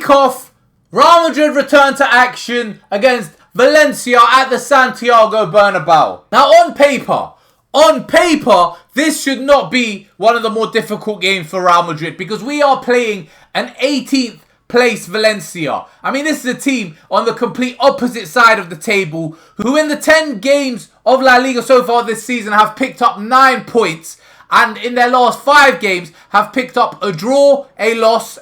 week off, Real Madrid return to action against Valencia at the Santiago Bernabeu. Now on paper, this should not be one of the more difficult games for Real Madrid because we are playing an 18th place Valencia. I mean, this is a team on the complete opposite side of the table who in the 10 games of La Liga so far this season have picked up 9 points, and in their last 5 games have picked up a draw, a loss,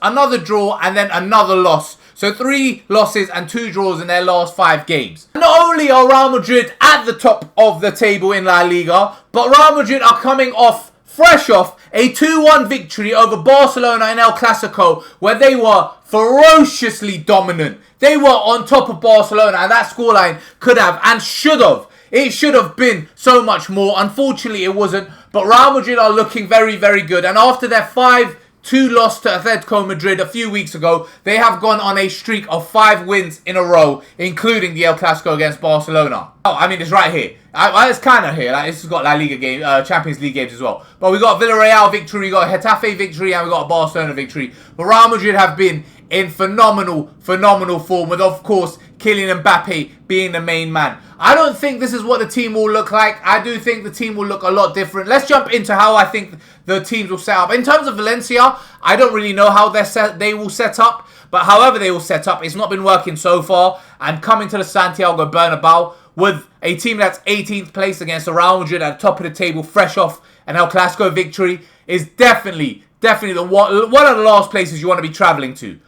another draw, and then another loss. So 3 losses and 2 draws in their last 5 games. Not only are Real Madrid at the top of the table in La Liga, but Real Madrid are coming fresh off a 2-1 victory over Barcelona in El Clasico, where they were ferociously dominant. They were on top of Barcelona, and that scoreline could have and should have. It should have been so much more. Unfortunately, it wasn't. But Real Madrid are looking very, very good. And after their 5-2 loss to Atletico Madrid a few weeks ago, they have gone on a streak of 5 wins in a row, including the El Clasico against Barcelona. Oh, I mean, it's right here. It's kind of here. Like, this has got La Liga game, Champions League games as well. But we got Villarreal victory, we got a Getafe victory, and we got a Barcelona victory. But Real Madrid have been in phenomenal form, with, of course, Kylian Mbappe being the main man. I don't think this is what the team will look like. I do think the team will look a lot different. Let's jump into how I think the teams will set up. In terms of Valencia, I don't really know how they will set up. But however they will set up, it's not been working so far. And coming to the Santiago Bernabeu with a team that's 18th place against the Real Madrid at the top of the table, fresh off an El Clasico victory, is definitely one of the last places you want to be travelling to.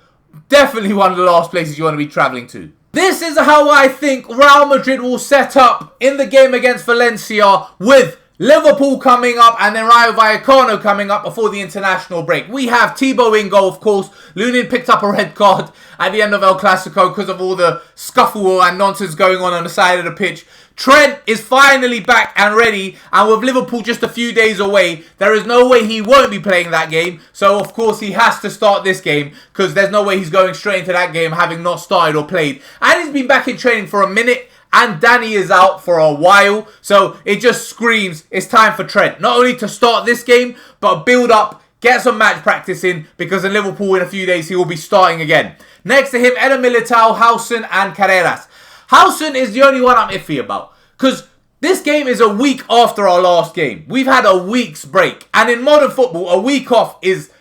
Definitely one of the last places you want to be travelling to. This is how I think Real Madrid will set up in the game against Valencia, with Liverpool coming up and then Rayo Vallecano coming up before the international break. We have Thibaut in goal, of course. Lunin picked up a red card at the end of El Clasico because of all the scuffle and nonsense going on the side of the pitch. Trent is finally back and ready, and with Liverpool just a few days away, there is no way he won't be playing that game. So, of course, he has to start this game because there's no way he's going straight into that game having not started or played. And he's been back in training for a minute, and Danny is out for a while. So, it just screams it's time for Trent. Not only to start this game, but build up, get some match practice in, because in Liverpool in a few days he will be starting again. Next to him, Eder Militao, Huijsen and Carreras. Huijsen is the only one I'm iffy about, because this game is a week after our last game. We've had a week's break, and in modern football, a week off is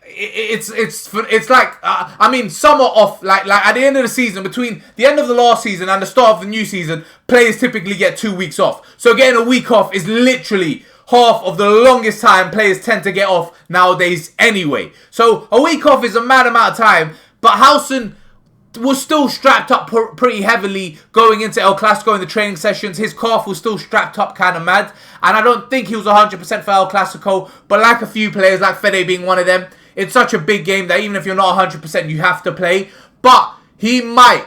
it's like summer off. Like at the end of the season, between the end of the last season and the start of the new season, players typically get 2 weeks off. So getting a week off is literally half of the longest time players tend to get off nowadays anyway. So a week off is a mad amount of time, but Huijsen was still strapped up pretty heavily going into El Clasico in the training sessions. His calf was still strapped up kind of mad, and I don't think he was 100% for El Clasico, but like a few players, like Fede being one of them, it's such a big game that even if you're not 100%, you have to play. But he might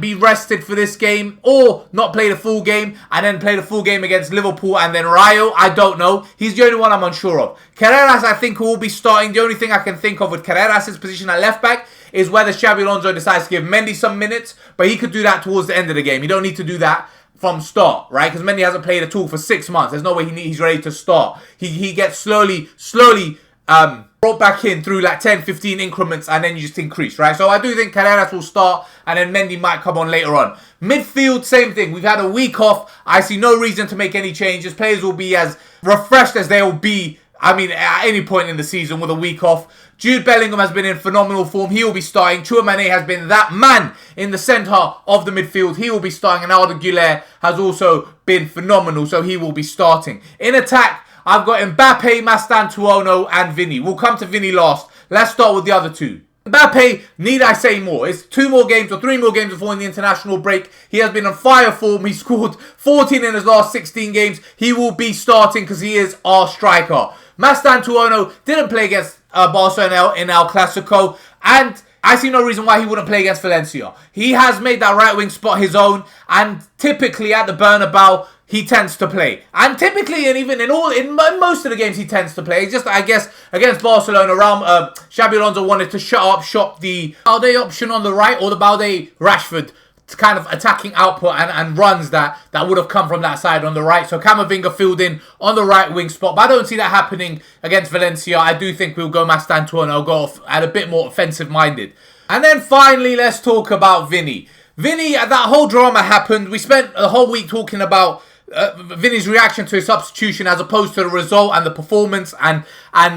be rested for this game, or not play the full game and then play the full game against Liverpool and then Rayo. I don't know. He's the only one I'm unsure of. Carreras, I think, will be starting. The only thing I can think of with Carreras' position at left back is whether Xabi Alonso decides to give Mendy some minutes, but he could do that towards the end of the game. You don't need to do that from start, right? Because Mendy hasn't played at all for 6 months. There's no way he's ready to start. He gets slowly brought back in through like 10, 15 increments, and then you just increase, right? So I do think Carreras will start, and then Mendy might come on later on. Midfield, same thing. We've had a week off. I see no reason to make any changes. Players will be as refreshed as they will be, at any point in the season with a week off. Jude Bellingham has been in phenomenal form. He will be starting. Tchouaméni has been that man in the centre of the midfield. He will be starting. And Arda Guler has also been phenomenal, so he will be starting. In attack, I've got Mbappe, Mastantuono and Vinny. We'll come to Vinny last. Let's start with the other two. Mbappe, need I say more? It's 2 more games or 3 more games before in the international break. He has been on fire form. He scored 14 in his last 16 games. He will be starting because he is our striker. Mastantuono didn't play against Barcelona in El Clasico, and I see no reason why he wouldn't play against Valencia. He has made that right wing spot his own, and typically at the Bernabeu, he tends to play. And typically, and even in most of the games, he tends to play. It's just, I guess, against Barcelona, Xabi Alonso wanted to shut up shop the Balde option on the right, or the Balde Rashford kind of attacking output and runs that would have come from that side on the right. So Camavinga filled in on the right wing spot. But I don't see that happening against Valencia. I do think we'll go Mastantuono. I'll go off at a bit more offensive-minded. And then finally, let's talk about Vinny. Vinny, that whole drama happened. We spent the whole week talking about Vinny's reaction to his substitution as opposed to the result and the performance and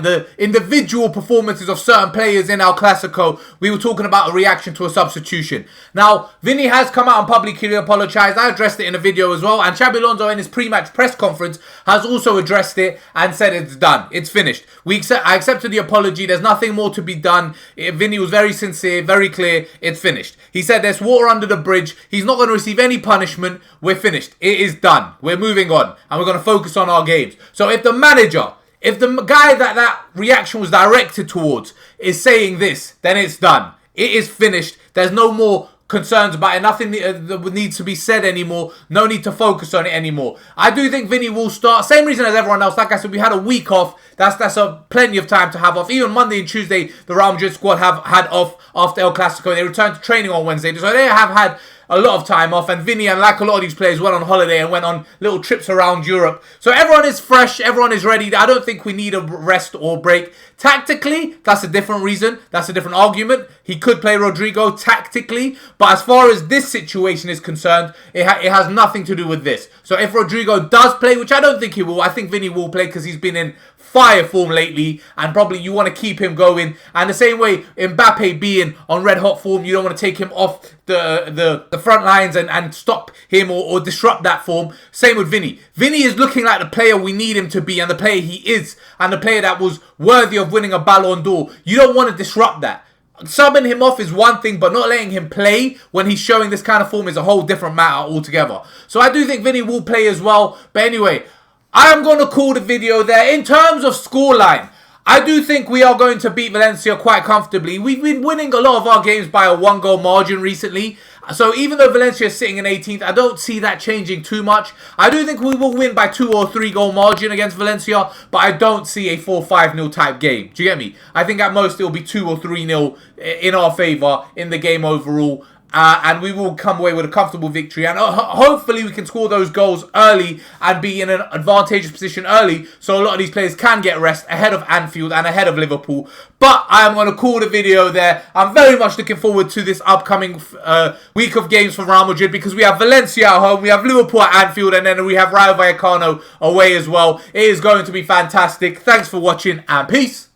the individual performances of certain players in El Clasico. We were talking about a reaction to a substitution. Now, Vinny has come out and publicly apologised. I addressed it in a video as well. And Xabi Alonso in his pre-match press conference has also addressed it and said it's done. It's finished. I accepted the apology. There's nothing more to be done. Vinny was very sincere, very clear. It's finished. He said there's water under the bridge. He's not going to receive any punishment. We're finished. It is done. We're moving on. And we're going to focus on our games. So if the manager, if the guy that reaction was directed towards is saying this, then it's done. It is finished. There's no more concerns about it. Nothing that needs to be said anymore. No need to focus on it anymore. I do think Vinny will start. Same reason as everyone else. Like I said, we had a week off. That's plenty of time to have off. Even Monday and Tuesday, the Real Madrid squad have had off after El Clasico. They returned to training on Wednesday. So they have had a lot of time off, and Vinny, and like a lot of these players, went on holiday and went on little trips around Europe. So everyone is fresh, everyone is ready. I don't think we need a rest or break. Tactically, that's a different reason. That's a different argument. He could play Rodrigo tactically, but as far as this situation is concerned, it has nothing to do with this. So if Rodrigo does play, which I don't think he will, I think Vinny will play because he's been in fire form lately, and probably you want to keep him going. And the same way Mbappe being on red hot form, you don't want to take him off the front lines and stop him or disrupt that form. Same with Vinny. Vinny is looking like the player we need him to be, and the player he is, and the player that was worthy of winning a Ballon d'Or. You don't want to disrupt that. Subbing him off is one thing, but not letting him play when he's showing this kind of form is a whole different matter altogether. So I do think Vinny will play as well. But anyway, I am going to call the video there. In terms of scoreline, I do think we are going to beat Valencia quite comfortably. We've been winning a lot of our games by a 1-goal margin recently. So even though Valencia is sitting in 18th, I don't see that changing too much. I do think we will win by 2 or 3 goal margin against Valencia, but I don't see a 4-5-0 type game. Do you get me? I think at most it will be 2 or 3-0 in our favour in the game overall. And we will come away with a comfortable victory. And hopefully we can score those goals early and be in an advantageous position early, so a lot of these players can get rest ahead of Anfield and ahead of Liverpool. But I am going to call the video there. I'm very much looking forward to this upcoming week of games for Real Madrid, because we have Valencia at home, we have Liverpool at Anfield, and then we have Rayo Vallecano away as well. It is going to be fantastic. Thanks for watching, and peace.